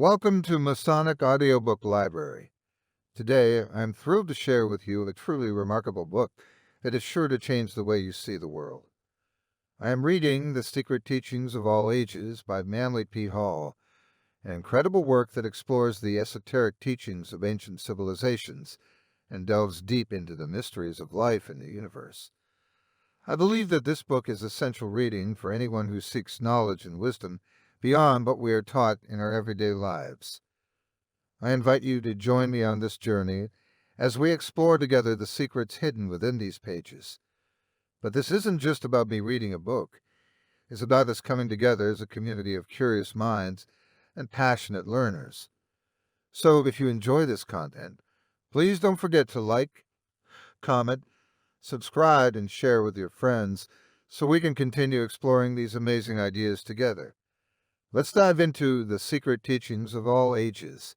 Welcome to Masonic Audiobook Library. Today, I'm thrilled to share with you a truly remarkable book that is sure to change the way you see the world. I am reading The Secret Teachings of All Ages by Manly P. Hall, an incredible work that explores the esoteric teachings of ancient civilizations and delves deep into the mysteries of life and the universe. I believe that this book is essential reading for anyone who seeks knowledge and wisdom beyond what we are taught in our everyday lives. I invite you to join me on this journey as we explore together the secrets hidden within these pages. But this isn't just about me reading a book. It's about us coming together as a community of curious minds and passionate learners. So if you enjoy this content, please don't forget to like, comment, subscribe, and share with your friends so we can continue exploring these amazing ideas together. Let's dive into the secret teachings of all ages,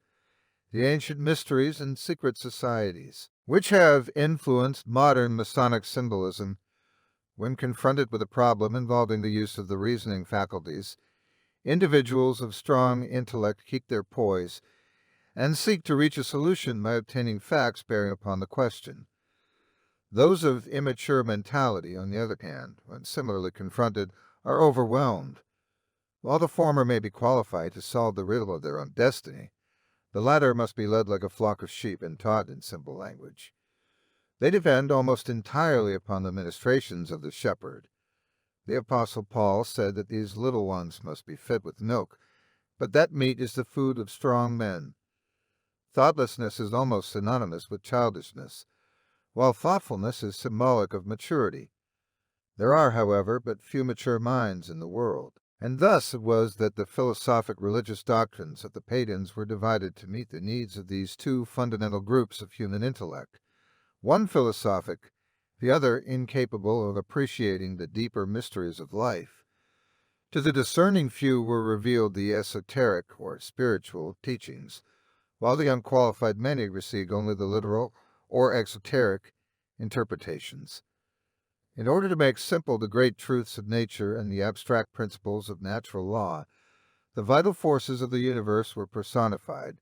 the ancient mysteries and secret societies, which have influenced modern Masonic symbolism. When confronted with a problem involving the use of the reasoning faculties, individuals of strong intellect keep their poise and seek to reach a solution by obtaining facts bearing upon the question. Those of immature mentality, on the other hand, when similarly confronted, are overwhelmed. While the former may be qualified to solve the riddle of their own destiny, the latter must be led like a flock of sheep and taught in simple language. They depend almost entirely upon the ministrations of the shepherd. The Apostle Paul said that these little ones must be fed with milk, but that meat is the food of strong men. Thoughtlessness is almost synonymous with childishness, while thoughtfulness is symbolic of maturity. There are, however, but few mature minds in the world, and thus it was that the philosophic religious doctrines of the pagans were divided to meet the needs of these two fundamental groups of human intellect, one philosophic, the other incapable of appreciating the deeper mysteries of life. To the discerning few were revealed the esoteric, or spiritual, teachings, while the unqualified many received only the literal, or exoteric, interpretations. In order to make simple the great truths of nature and the abstract principles of natural law, the vital forces of the universe were personified,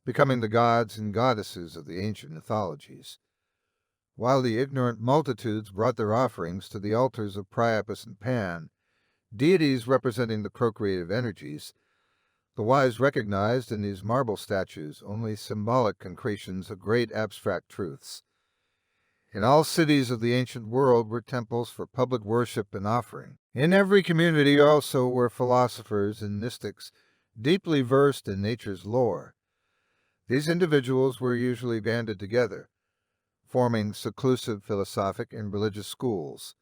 becoming the gods and goddesses of the ancient mythologies. While the ignorant multitudes brought their offerings to the altars of Priapus and Pan, deities representing the procreative energies, the wise recognized in these marble statues only symbolic concretions of great abstract truths. In all cities of the ancient world were temples for public worship and offering. In every community also were philosophers and mystics deeply versed in nature's lore. These individuals were usually banded together, forming seclusive philosophic and religious schools.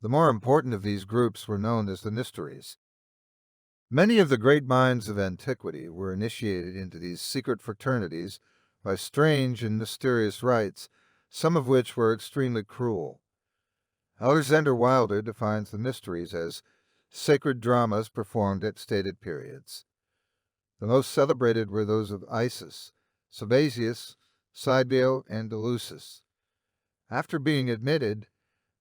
The more important of these groups were known as the mysteries. Many of the great minds of antiquity were initiated into these secret fraternities by strange and mysterious rites, some of which were extremely cruel. Alexander Wilder defines the mysteries as sacred dramas performed at stated periods. The most celebrated were those of Isis, Sabazius, Cybele, and Eleusis. After being admitted,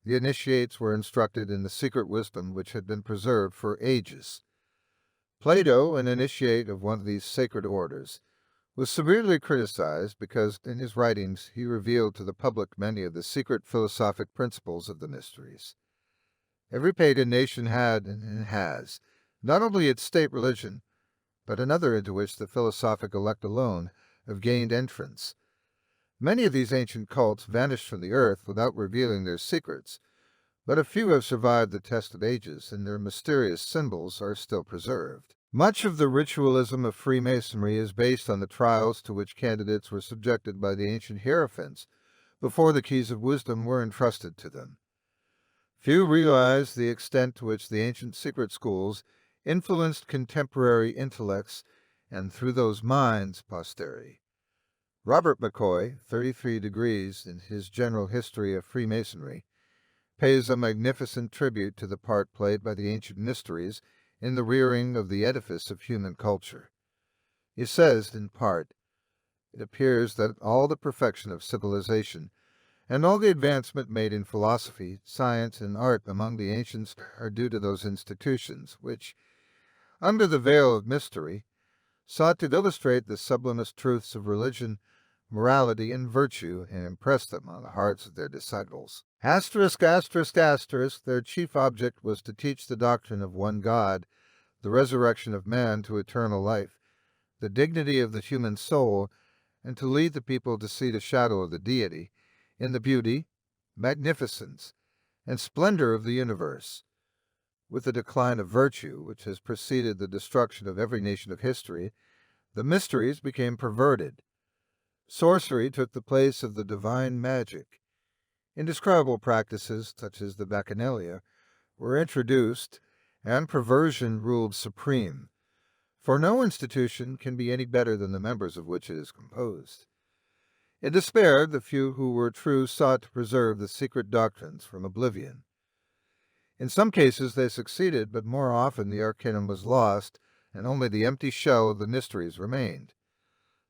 the initiates were instructed in the secret wisdom which had been preserved for ages. Plato, an initiate of one of these sacred orders, was severely criticized because in his writings he revealed to the public many of the secret philosophic principles of the mysteries. Every pagan nation had, and has, not only its state religion, but another into which the philosophic elect alone have gained entrance. Many of these ancient cults vanished from the earth without revealing their secrets, but a few have survived the test of ages, and their mysterious symbols are still preserved. Much of the ritualism of Freemasonry is based on the trials to which candidates were subjected by the ancient hierophants before the keys of wisdom were entrusted to them. Few realize the extent to which the ancient secret schools influenced contemporary intellects and, through those minds, posterity. Robert McCoy, 33 Degrees, in his General History of Freemasonry, pays a magnificent tribute to the part played by the ancient mysteries in the rearing of the edifice of human culture. He says, in part, "It appears that all the perfection of civilization and all the advancement made in philosophy, science, and art among the ancients are due to those institutions which, under the veil of mystery, sought to illustrate the sublimest truths of religion, morality, and virtue and impress them on the hearts of their disciples. Asterisk, asterisk, asterisk, their chief object was to teach the doctrine of one God, the resurrection of man to eternal life, the dignity of the human soul, and to lead the people to see the shadow of the deity in the beauty, magnificence, and splendor of the universe. With the decline of virtue, which has preceded the destruction of every nation of history, the mysteries became perverted. Sorcery took the place of the divine magic. Indescribable practices, such as the Bacchanalia, were introduced, and perversion ruled supreme, for no institution can be any better than the members of which it is composed. In despair, the few who were true sought to preserve the secret doctrines from oblivion. In some cases they succeeded, but more often the arcanum was lost, and only the empty shell of the mysteries remained.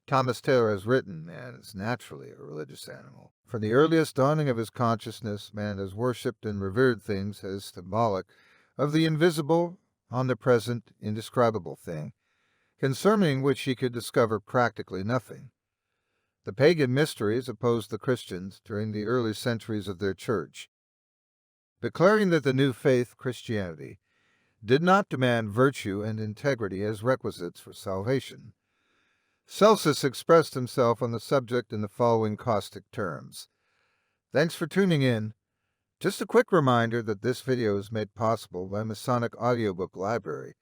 Thomas Taylor has written, man is naturally a religious animal. From the earliest dawning of his consciousness, man has worshipped and revered things as symbolic of the invisible, omnipresent, indescribable thing, concerning which he could discover practically nothing. The pagan mysteries opposed the Christians during the early centuries of their church, declaring that the new faith, Christianity, did not demand virtue and integrity as requisites for salvation. Celsus expressed himself on the subject in the following caustic terms. Thanks for tuning in. Just a quick reminder that this video is made possible by Masonic Audiobook Library,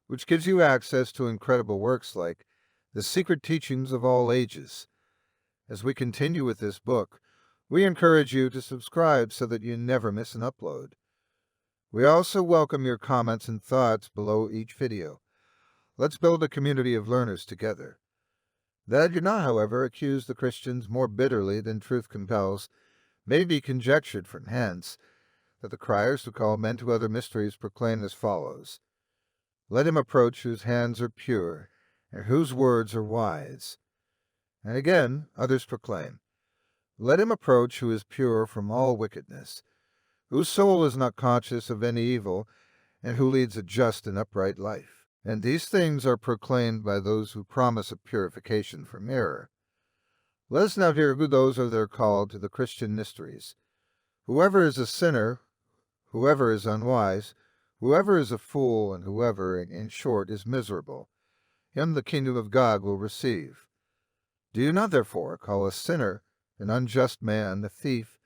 which gives you access to incredible works like The Secret Teachings of All Ages. As we continue with this book, we encourage you to subscribe so that you never miss an upload. We also welcome your comments and thoughts below each video. Let's build a community of learners together. That I do not, however, accuse the Christians more bitterly than truth compels may be conjectured from hence that the criers who call men to other mysteries proclaim as follows: Let him approach whose hands are pure, and whose words are wise. And again others proclaim, Let him approach who is pure from all wickedness, whose soul is not conscious of any evil, and who leads a just and upright life. And these things are proclaimed by those who promise a purification from error. Let us now hear who those are that are called to the Christian mysteries. Whoever is a sinner, whoever is unwise, whoever is a fool, and whoever, in short, is miserable, him the kingdom of God will receive. Do you not therefore call a sinner, an unjust man, a thief,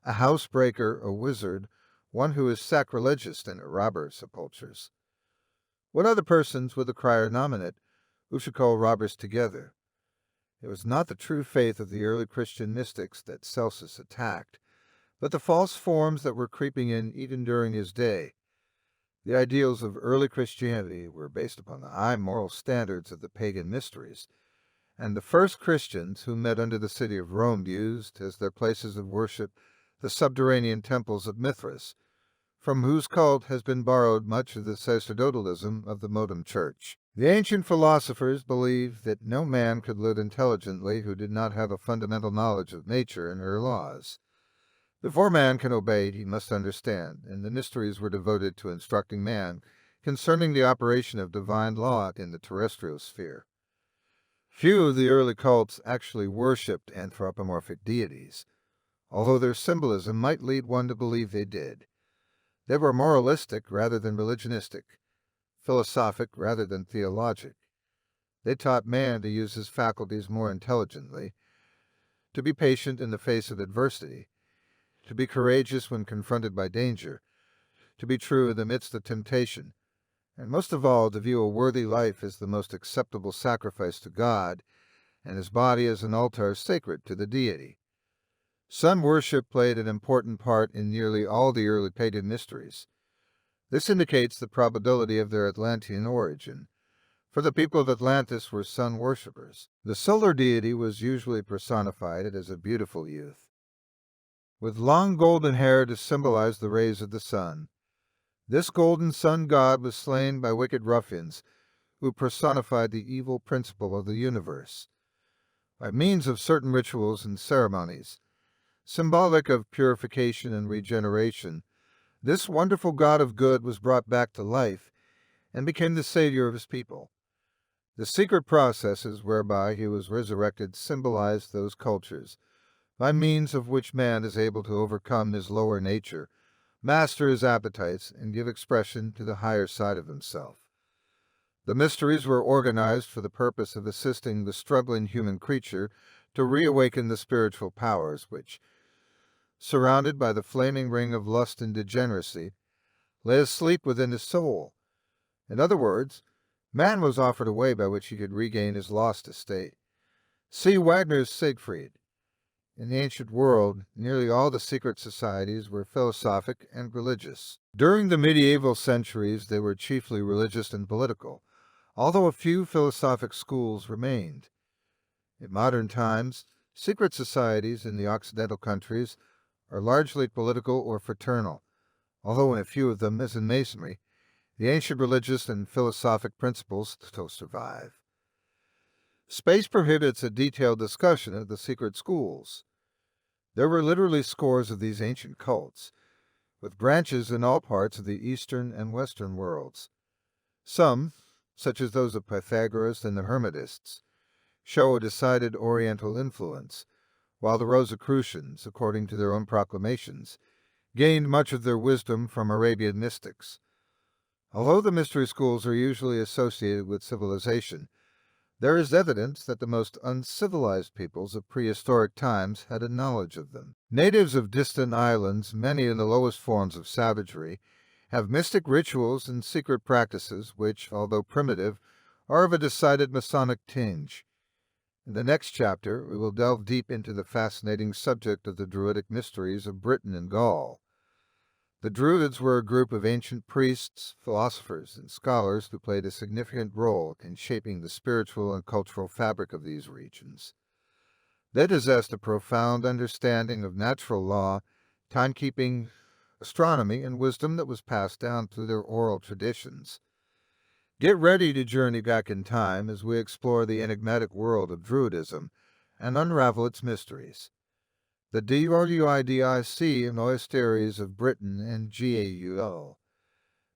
a housebreaker, a wizard, one who is sacrilegious, and a robber of sepulchres? What other persons would the crier nominate who should call robbers together? It was not the true faith of the early Christian mystics that Celsus attacked, but the false forms that were creeping in even during his day. The ideals of early Christianity were based upon the high moral standards of the pagan mysteries, and the first Christians who met under the city of Rome used as their places of worship the subterranean temples of Mithras, from whose cult has been borrowed much of the sacerdotalism of the modern church. The ancient philosophers believed that no man could live intelligently who did not have a fundamental knowledge of nature and her laws. Before man can obey, he must understand, and the mysteries were devoted to instructing man concerning the operation of divine law in the terrestrial sphere. Few of the early cults actually worshipped anthropomorphic deities, although their symbolism might lead one to believe they did. They were moralistic rather than religionistic, philosophic rather than theologic. They taught man to use his faculties more intelligently, to be patient in the face of adversity, to be courageous when confronted by danger, to be true in the midst of temptation, and most of all to view a worthy life as the most acceptable sacrifice to God, and his body as an altar sacred to the deity. Sun worship played an important part in nearly all the early pagan mysteries. This indicates the probability of their Atlantean origin, for the people of Atlantis were sun worshippers. The solar deity was usually personified as a beautiful youth, with long golden hair to symbolize the rays of the sun. This golden sun god was slain by wicked ruffians who personified the evil principle of the universe. By means of certain rituals and ceremonies, symbolic of purification and regeneration, this wonderful God of good was brought back to life and became the savior of his people. The secret processes whereby he was resurrected symbolized those cultures, by means of which man is able to overcome his lower nature, master his appetites, and give expression to the higher side of himself. The mysteries were organized for the purpose of assisting the struggling human creature to reawaken the spiritual powers which, surrounded by the flaming ring of lust and degeneracy, lay asleep within his soul. In other words, man was offered a way by which he could regain his lost estate. See Wagner's Siegfried. In the ancient world, nearly all the secret societies were philosophic and religious. During the medieval centuries, they were chiefly religious and political, although a few philosophic schools remained. In modern times, secret societies in the Occidental countries are largely political or fraternal, although in a few of them, as in Masonry, the ancient religious and philosophic principles still survive. Space prohibits a detailed discussion of the secret schools. There were literally scores of these ancient cults, with branches in all parts of the Eastern and Western worlds. Some, such as those of Pythagoras and the Hermetists, show a decided Oriental influence, while the Rosicrucians, according to their own proclamations, gained much of their wisdom from Arabian mystics. Although the mystery schools are usually associated with civilization, there is evidence that the most uncivilized peoples of prehistoric times had a knowledge of them. Natives of distant islands, many in the lowest forms of savagery, have mystic rituals and secret practices which, although primitive, are of a decided Masonic tinge. In the next chapter, we will delve deep into the fascinating subject of the Druidic mysteries of Britain and Gaul. The Druids were a group of ancient priests, philosophers, and scholars who played a significant role in shaping the spiritual and cultural fabric of these regions. They possessed a profound understanding of natural law, timekeeping, astronomy, and wisdom that was passed down through their oral traditions. Get ready to journey back in time as we explore the enigmatic world of Druidism and unravel its mysteries. The Druidic and Oysteries of Britain and Gaul,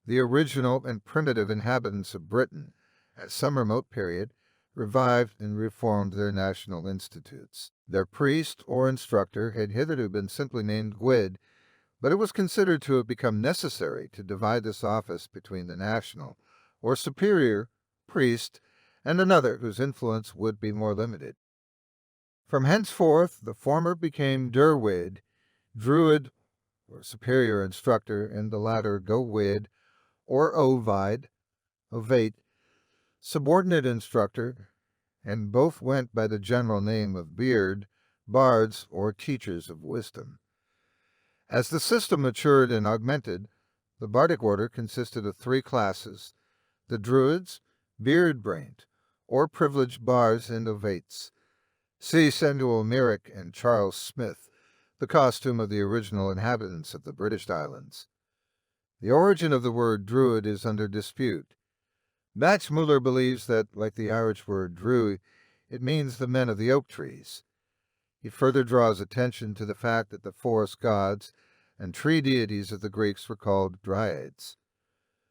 the original and primitive inhabitants of Britain, at some remote period, revived and reformed their national institutes. Their priest or instructor had hitherto been simply named Gwyd, but it was considered to have become necessary to divide this office between the national, or superior, priest and another whose influence would be more limited. From henceforth, the former became Derwyd, Druid, or superior instructor, and the latter Gowyd, or Ovid, Ovate, subordinate instructor, and both went by the general name of Beard, bards, or teachers of wisdom. As the system matured and augmented, the bardic order consisted of three classes: the Druids, beard-brained, or privileged bards and ovates. See Samuel Merrick and Charles Smith, the costume of the original inhabitants of the British Islands. The origin of the word Druid is under dispute. Max Muller believes that, like the Irish word Drew, it means the men of the oak trees. He further draws attention to the fact that the forest gods and tree deities of the Greeks were called Dryads.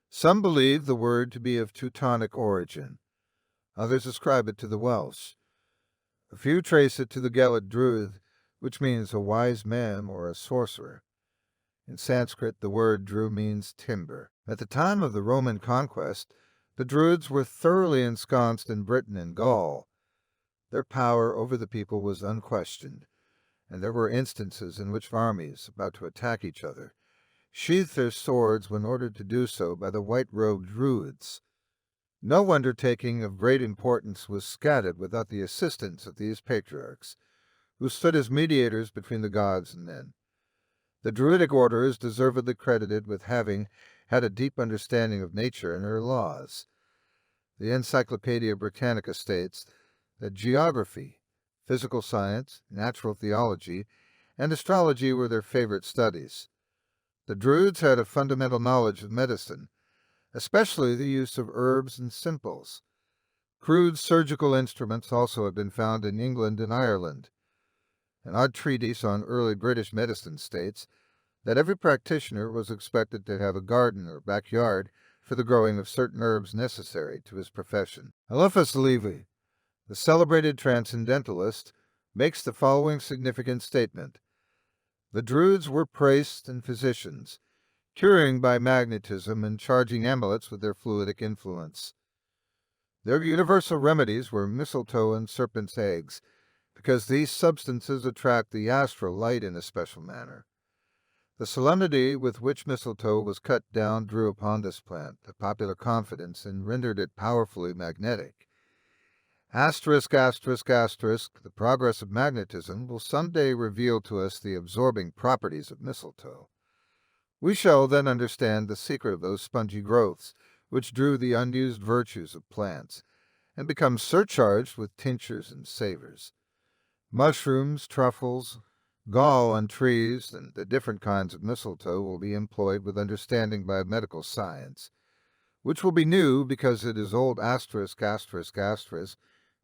Some believe the word to be of Teutonic origin. Others ascribe it to the Welsh. A few trace it to the Gaelic Druid, which means a wise man or a sorcerer. In Sanskrit, the word Dru means timber. At the time of the Roman conquest, the Druids were thoroughly ensconced in Britain and Gaul. Their power over the people was unquestioned, and there were instances in which armies, about to attack each other, sheathed their swords when ordered to do so by the white-robed Druids. No undertaking of great importance was scattered without the assistance of these patriarchs, who stood as mediators between the gods and men. The Druidic order is deservedly credited with having had a deep understanding of nature and her laws. The Encyclopedia Britannica states that geography, physical science, natural theology, and astrology were their favorite studies. The Druids had a fundamental knowledge of medicine, especially the use of herbs and simples. Crude surgical instruments also have been found in England and Ireland. An odd treatise on early British medicine states that every practitioner was expected to have a garden or backyard for the growing of certain herbs necessary to his profession. Eliphas Levi, the celebrated transcendentalist, makes the following significant statement. The Druids were priests and physicians, curing by magnetism and charging amulets with their fluidic influence. Their universal remedies were mistletoe and serpent's eggs, because these substances attract the astral light in a special manner. The solemnity with which mistletoe was cut down drew upon this plant the popular confidence and rendered it powerfully magnetic. Asterisk, asterisk, asterisk, the progress of magnetism will someday reveal to us the absorbing properties of mistletoe. We shall then understand the secret of those spongy growths which drew the unused virtues of plants, and become surcharged with tinctures and savors. Mushrooms, truffles, gall on trees, and the different kinds of mistletoe will be employed with understanding by medical science, which will be new because it is old asterisk, asterisk, asterisk,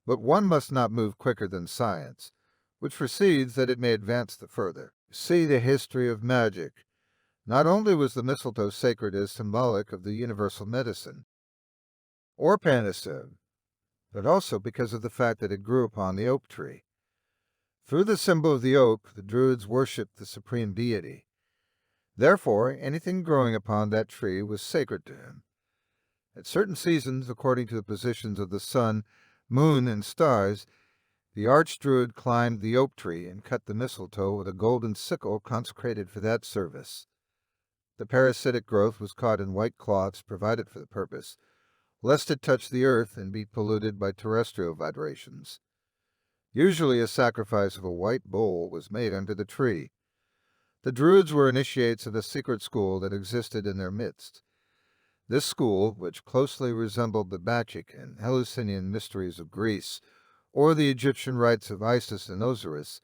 but one must not move quicker than science, which foresees that it may advance the further. See the history of magic. Not only was the mistletoe sacred as symbolic of the universal medicine, or panacea, but also because of the fact that it grew upon the oak tree. Through the symbol of the oak, the Druids worshipped the supreme deity. Therefore, anything growing upon that tree was sacred to him. At certain seasons, according to the positions of the sun, moon, and stars, the archdruid climbed the oak tree and cut the mistletoe with a golden sickle consecrated for that service. The parasitic growth was caught in white cloths provided for the purpose, lest it touch the earth and be polluted by terrestrial vibrations. Usually a sacrifice of a white bull was made under the tree. The Druids were initiates of a secret school that existed in their midst. This school, which closely resembled the Bacchic and Eleusinian mysteries of Greece, or the Egyptian rites of Isis and Osiris,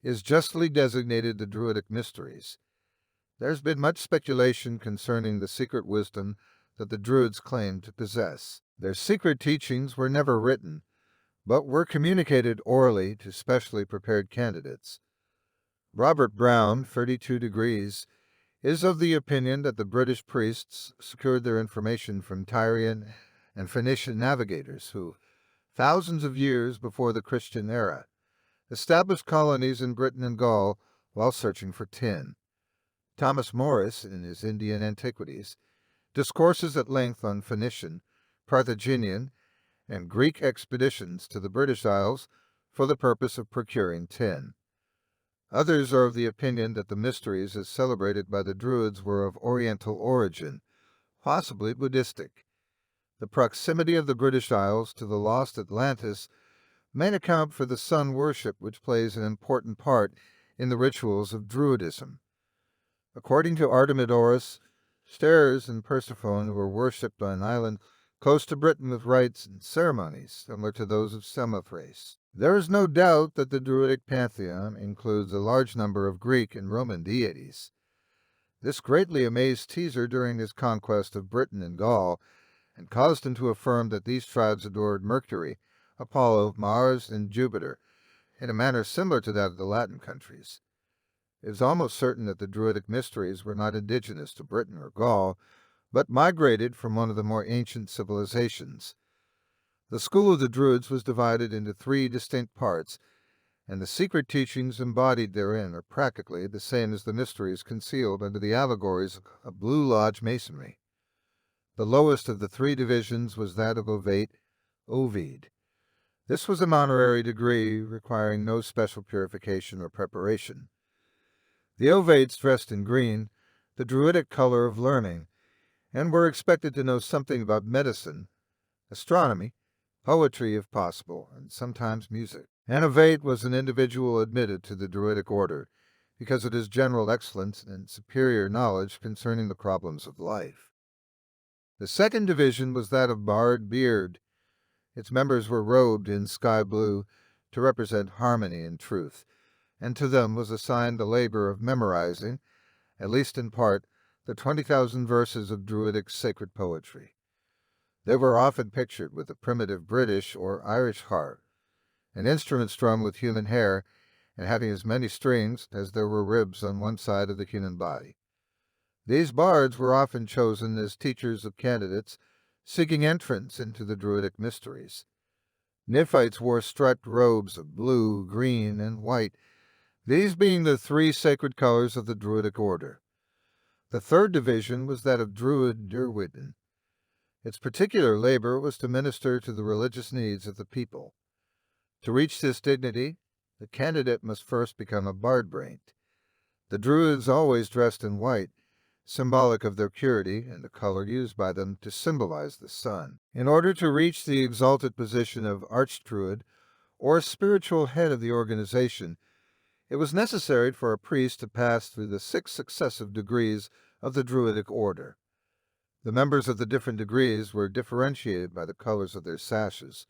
is justly designated the Druidic mysteries. There has been much speculation concerning the secret wisdom that the Druids claimed to possess. Their secret teachings were never written, but were communicated orally to specially prepared candidates. Robert Brown, 32 Degrees, is of the opinion that the British priests secured their information from Tyrian and Phoenician navigators who, thousands of years before the Christian era, established colonies in Britain and Gaul while searching for tin. Thomas Morris, in his Indian Antiquities, discourses at length on Phoenician, Carthaginian, and Greek expeditions to the British Isles for the purpose of procuring tin. Others are of the opinion that the mysteries as celebrated by the Druids were of Oriental origin, possibly Buddhistic. The proximity of the British Isles to the lost Atlantis may account for the sun worship which plays an important part in the rituals of Druidism. According to Artemidorus, Ceres and Persephone were worshipped on an island close to Britain with rites and ceremonies similar to those of Samothrace. There is no doubt that the Druidic pantheon includes a large number of Greek and Roman deities. This greatly amazed Caesar during his conquest of Britain and Gaul, and caused him to affirm that these tribes adored Mercury, Apollo, Mars, and Jupiter, in a manner similar to that of the Latin countries. It is almost certain that the Druidic mysteries were not indigenous to Britain or Gaul, but migrated from one of the more ancient civilizations. The school of the Druids was divided into 3 distinct parts, and the secret teachings embodied therein are practically the same as the mysteries concealed under the allegories of Blue Lodge Masonry. The lowest of the 3 divisions was that of Ovate, Ovid. This was a honorary degree requiring no special purification or preparation. The Ovates dressed in green, the Druidic color of learning, and were expected to know something about medicine, astronomy, poetry if possible, and sometimes music. An Ovate was an individual admitted to the Druidic order because of his general excellence and superior knowledge concerning the problems of life. The second division was that of Bard Beard. Its members were robed in sky blue to represent harmony and truth, and to them was assigned the labor of memorizing, at least in part, the 20,000 verses of Druidic sacred poetry. They were often pictured with a primitive British or Irish harp, an instrument strung with human hair and having as many strings as there were ribs on one side of the human body. These bards were often chosen as teachers of candidates seeking entrance into the Druidic mysteries. Nephites wore striped robes of blue, green, and white, these being the three sacred colors of the Druidic order. The third division was that of Druid Derwitten. Its particular labor was to minister to the religious needs of the people. To reach this dignity, the candidate must first become a bard-brained. The Druids always dressed in white, symbolic of their purity and the color used by them to symbolize the sun. In order to reach the exalted position of Archdruid, or spiritual head of the organization, it was necessary for a priest to pass through the 6 successive degrees of the Druidic order. The members of the different degrees were differentiated by the colors of their sashes,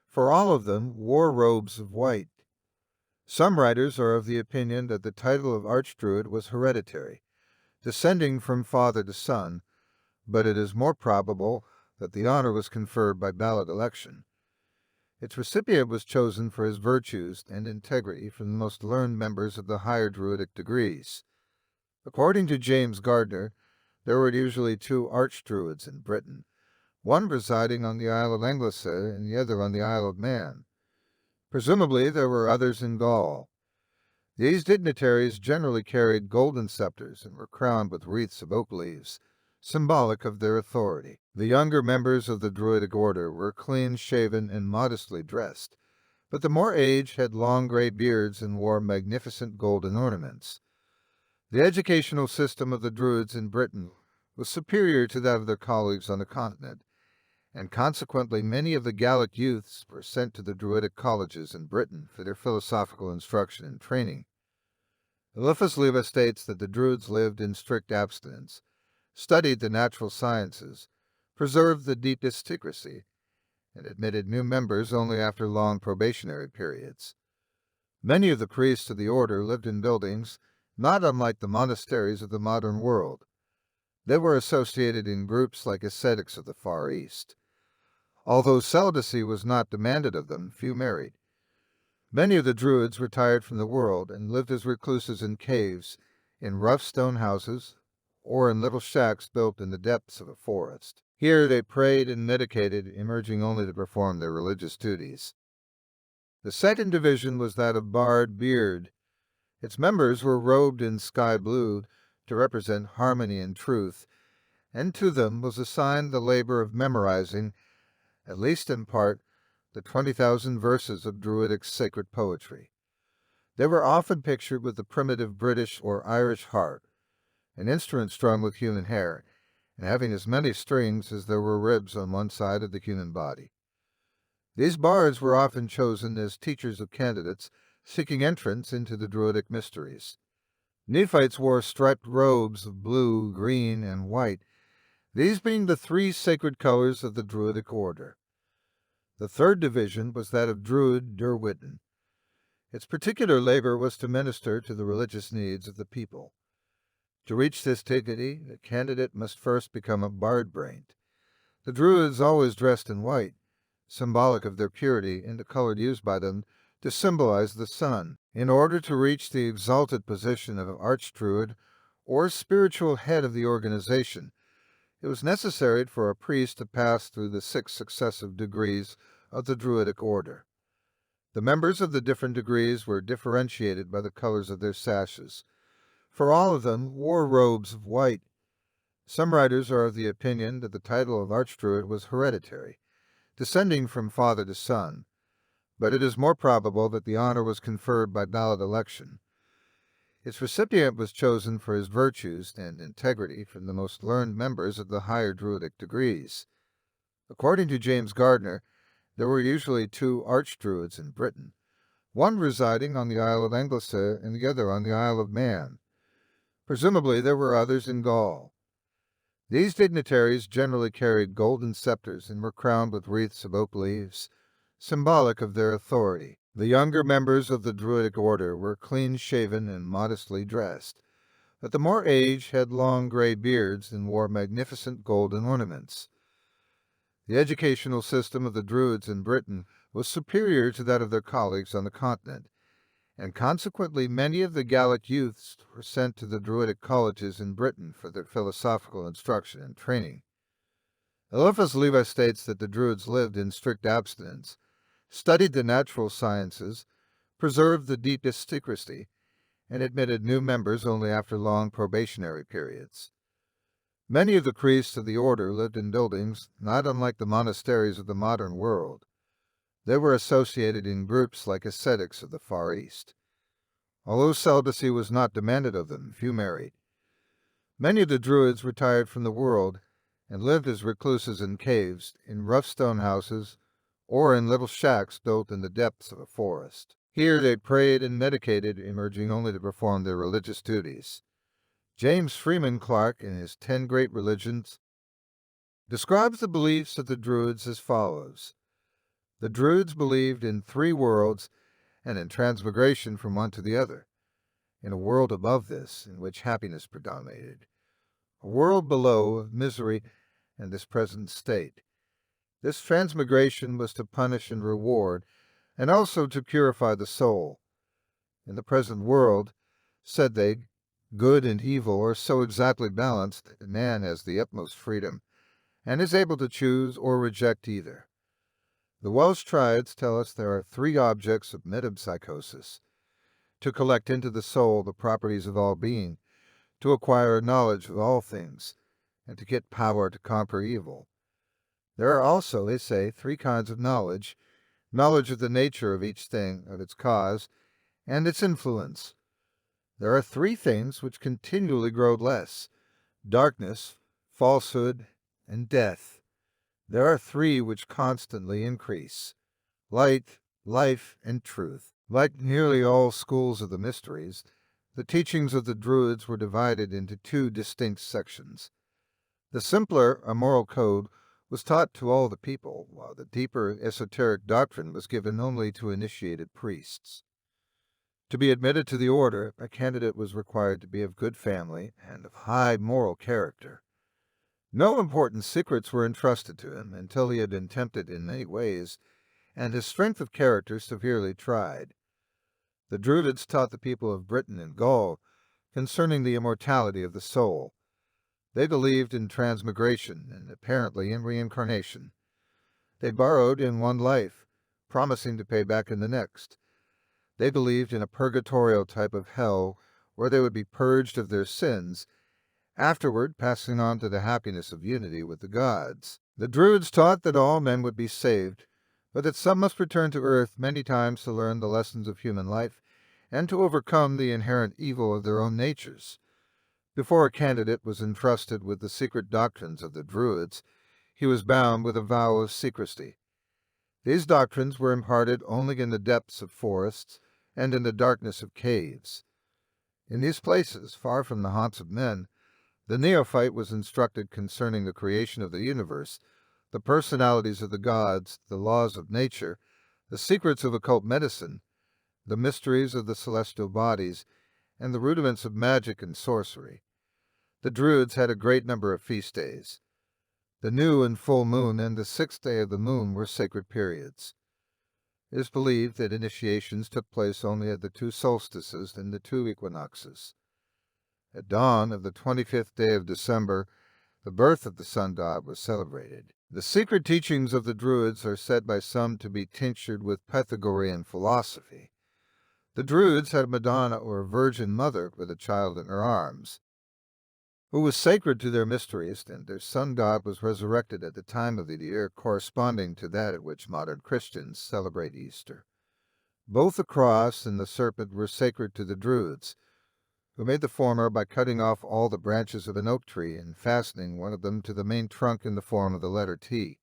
for all of them wore robes of white. Some writers are of the opinion that the title of Archdruid was hereditary, descending from father to son, but it is more probable that the honor was conferred by ballot election. Its recipient was chosen for his virtues and integrity from the most learned members of the higher Druidic degrees. According to James Gardner, there were usually 2 Archdruids in Britain, one residing on the Isle of Anglesey and the other on the Isle of Man. Presumably there were others in Gaul. These dignitaries generally carried golden scepters and were crowned with wreaths of oak leaves, symbolic of their authority. The younger members of the Druidic order were clean-shaven and modestly dressed, but the more aged had long gray beards and wore magnificent golden ornaments. The educational system of the Druids in Britain was superior to that of their colleagues on the continent, and consequently many of the Gallic youths were sent to the Druidic colleges in Britain for their philosophical instruction and training. Eliphas Leva states that the Druids lived in strict abstinence, studied the natural sciences, preserved the deepest secrecy, and admitted new members only after long probationary periods. Many of the priests of the order lived in buildings not unlike the monasteries of the modern world. They were associated in groups like ascetics of the Far East. Although celibacy was not demanded of them, few married. Many of the Druids retired from the world and lived as recluses in caves, in rough stone houses, or in little shacks built in the depths of a forest. Here they prayed and meditated, emerging only to perform their religious duties. The second division was that of Bard Beard. Its members were robed in sky blue to represent harmony and truth, and to them was assigned the labor of memorizing, at least in part, the 20,000 verses of Druidic sacred poetry. They were often pictured with the primitive British or Irish harp, an instrument strung with human hair, and having as many strings as there were ribs on one side of the human body. These bards were often chosen as teachers of candidates seeking entrance into the Druidic mysteries. Nephites wore striped robes of blue, green, and white, these being the 3 sacred colors of the Druidic order. The third division was that of Druid Derwitten. Its particular labor was to minister to the religious needs of the people. To reach this dignity, the candidate must first become a bard-brained. The Druids always dressed in white, symbolic of their purity and the color used by them to symbolize the sun. In order to reach the exalted position of Archdruid, or spiritual head of the organization, it was necessary for a priest to pass through the 6 successive degrees of the Druidic order. The members of the different degrees were differentiated by the colors of their sashes, for all of them wore robes of white. Some writers are of the opinion that the title of Archdruid was hereditary, descending from father to son, but it is more probable that the honor was conferred by ballot election. Its recipient was chosen for his virtues and integrity from the most learned members of the higher Druidic degrees. According to James Gardner, there were usually 2 Archdruids in Britain, one residing on the Isle of Anglesey and the other on the Isle of Man. Presumably there were others in Gaul. These dignitaries generally carried golden scepters and were crowned with wreaths of oak leaves, symbolic of their authority. The younger members of the Druidic order were clean-shaven and modestly dressed, but the more aged had long gray beards and wore magnificent golden ornaments. The educational system of the Druids in Britain was superior to that of their colleagues on the continent, and consequently many of the Gallic youths were sent to the Druidic colleges in Britain for their philosophical instruction and training. Eliphas Levi states that the Druids lived in strict abstinence, studied the natural sciences, preserved the deepest secrecy, and admitted new members only after long probationary periods. Many of the priests of the order lived in buildings not unlike the monasteries of the modern world. They were associated in groups like ascetics of the Far East. Although celibacy was not demanded of them, few married. Many of the Druids retired from the world and lived as recluses in caves, in rough stone houses, or in little shacks built in the depths of a forest. Here they prayed and meditated, emerging only to perform their religious duties. James Freeman Clarke, in his 10 Great Religions, describes the beliefs of the Druids as follows. The Druids believed in 3 worlds and in transmigration from one to the other, in a world above this in which happiness predominated, a world below of misery and this present state. This transmigration was to punish and reward, and also to purify the soul. In the present world, said they, good and evil are so exactly balanced that man has the utmost freedom, and is able to choose or reject either. The Welsh triads tell us there are 3 objects of metempsychosis: to collect into the soul the properties of all being, to acquire knowledge of all things, and to get power to conquer evil. There are also, they say, 3 kinds of knowledge: knowledge of the nature of each thing, of its cause, and its influence. There are 3 things which continually grow less: darkness, falsehood, and death. There are 3 which constantly increase: light, life, and truth. Like nearly all schools of the mysteries, the teachings of the Druids were divided into 2 distinct sections. The simpler, a moral code, was taught to all the people, while the deeper esoteric doctrine was given only to initiated priests. To be admitted to the order, a candidate was required to be of good family and of high moral character. No important secrets were entrusted to him until he had been tempted in many ways, and his strength of character severely tried. The Druids taught the people of Britain and Gaul concerning the immortality of the soul. They believed in transmigration and apparently in reincarnation. They borrowed in one life, promising to pay back in the next. They believed in a purgatorial type of hell where they would be purged of their sins, afterward passing on to the happiness of unity with the gods. The Druids taught that all men would be saved, but that some must return to earth many times to learn the lessons of human life and to overcome the inherent evil of their own natures. Before a candidate was entrusted with the secret doctrines of the Druids, he was bound with a vow of secrecy. These doctrines were imparted only in the depths of forests and in the darkness of caves. In these places, far from the haunts of men, the neophyte was instructed concerning the creation of the universe, the personalities of the gods, the laws of nature, the secrets of occult medicine, the mysteries of the celestial bodies, and the rudiments of magic and sorcery. The Druids had a great number of feast days. The new and full moon and the 6th day of the moon were sacred periods. It is believed that initiations took place only at the 2 solstices and the 2 equinoxes. At dawn of the 25th day of December, the birth of the sun god was celebrated. The secret teachings of the Druids are said by some to be tinctured with Pythagorean philosophy. The Druids had a Madonna or a Virgin Mother with a child in her arms, who was sacred to their mysteries, and their sun god was resurrected at the time of the year corresponding to that at which modern Christians celebrate Easter. Both the cross and the serpent were sacred to the Druids, who made the former by cutting off all the branches of an oak tree and fastening one of them to the main trunk in the form of the letter T.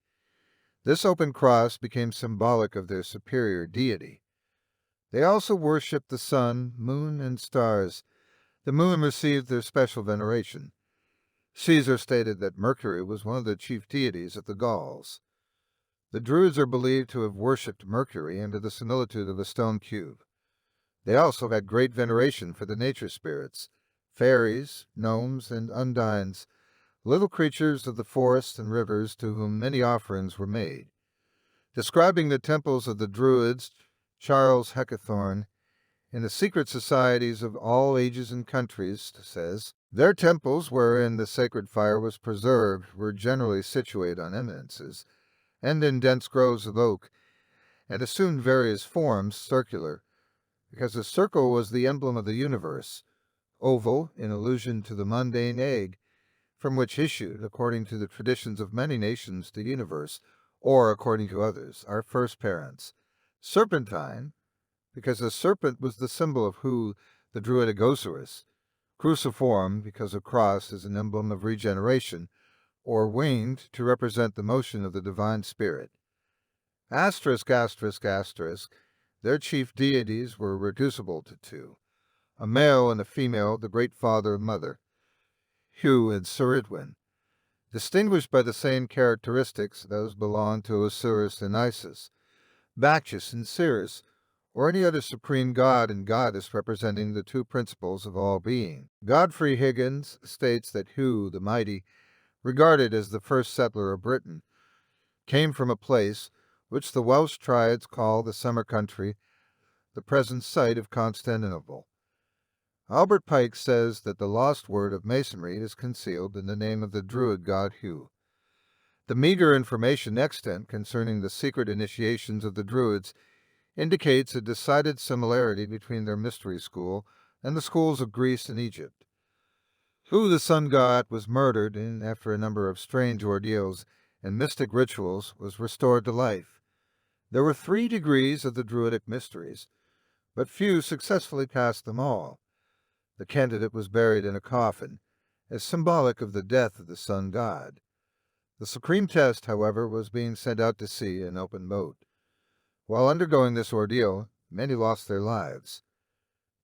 This open cross became symbolic of their superior deity. They also worshipped the sun, moon, and stars. The moon received their special veneration. Caesar stated that Mercury was one of the chief deities of the Gauls. The Druids are believed to have worshipped Mercury under the similitude of a stone cube. They also had great veneration for the nature spirits, fairies, gnomes, and undines, little creatures of the forests and rivers to whom many offerings were made. Describing the temples of the Druids, Charles Heckethorn, in the secret societies of all ages and countries, says, their temples wherein the sacred fire was preserved were generally situate on eminences, and in dense groves of oak, and assumed various forms, circular, because the circle was the emblem of the universe, oval, in allusion to the mundane egg, from which issued, according to the traditions of many nations, the universe, or, according to others, our first parents. Serpentine, because the serpent was the symbol of the Druidic Osiris. Cruciform, because a cross is an emblem of regeneration, or winged, to represent the motion of the divine spirit. Asterisk, asterisk, asterisk, their chief deities were reducible to two, a male and a female, the great father and mother, Hu and Saridwin, distinguished by the same characteristics those belong to Osiris and Isis, Bacchus and Ceres, or any other supreme god and goddess representing the two principles of all being. Godfrey Higgins states that Hu, the mighty, regarded as the first settler of Britain, came from a place which the Welsh tribes call the Summer Country, the present site of Constantinople. Albert Pike says that the lost word of Masonry is concealed in the name of the Druid god Hu. The meager information extant concerning the secret initiations of the Druids indicates a decided similarity between their mystery school and the schools of Greece and Egypt. Hu, the sun god, was murdered and, after a number of strange ordeals and mystic rituals, was restored to life. There were 3 degrees of the Druidic mysteries, but few successfully passed them all. The candidate was buried in a coffin, as symbolic of the death of the sun god. The supreme test, however, was being sent out to sea in open boat. While undergoing this ordeal, many lost their lives.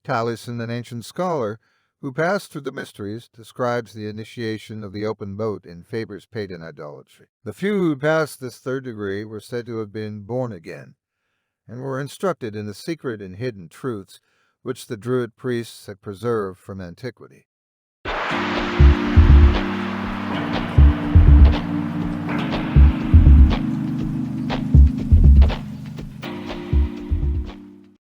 Taliesin, an ancient scholar who passed through the mysteries, describes the initiation of the open boat in Faber's pagan idolatry. The few who passed this 3rd degree were said to have been born again, and were instructed in the secret and hidden truths which the Druid priests had preserved from antiquity.